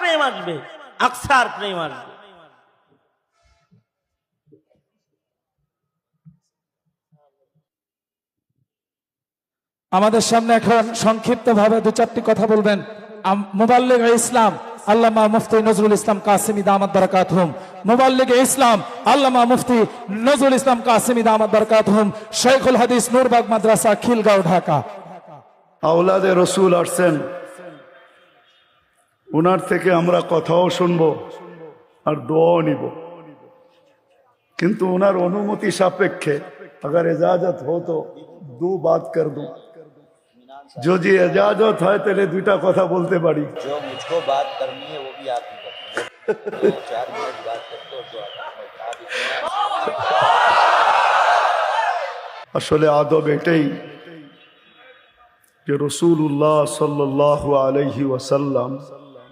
প্রেম আসবে, আকসার প্রেম আসবে। আমাদের সামনে এখন সংক্ষিপ্ত ভাবে দু চারটি কথা বলবেন মুবাল্লিগ ইসলাম আল্লামা মুফতি নজরুল ইসলাম কাসেমি দামাত বারাকাতুহুম। মুবাল্লিগ ইসলাম আল্লামা মুফতি নজরুল ইসলাম কাসেমি দামাত বারাকাতুহুম, শেখুল হাদিস নূরবাগ মাদ্রাসা, খিলগাঁও, ঢাকা। আওলাদে রসুল আসছেন, ওনার থেকে আমরা কথাও শুনবো আর দোয়াও নিব, কিন্তু ওনার অনুমতি সাপেক্ষে अगर इजाजत हो तो दो बात कर दूं, যদি इजाजत হয় তাহলে দুইটা কথা বলতে পারি। जो मुझको बात करनी है वो भी आप ही करते हैं। 4 मिनट बात करते हो जो আসলে আদব এটাই যে রাসূলুল্লাহ সাল্লাল্লাহু আলাইহি ওয়াসাল্লাম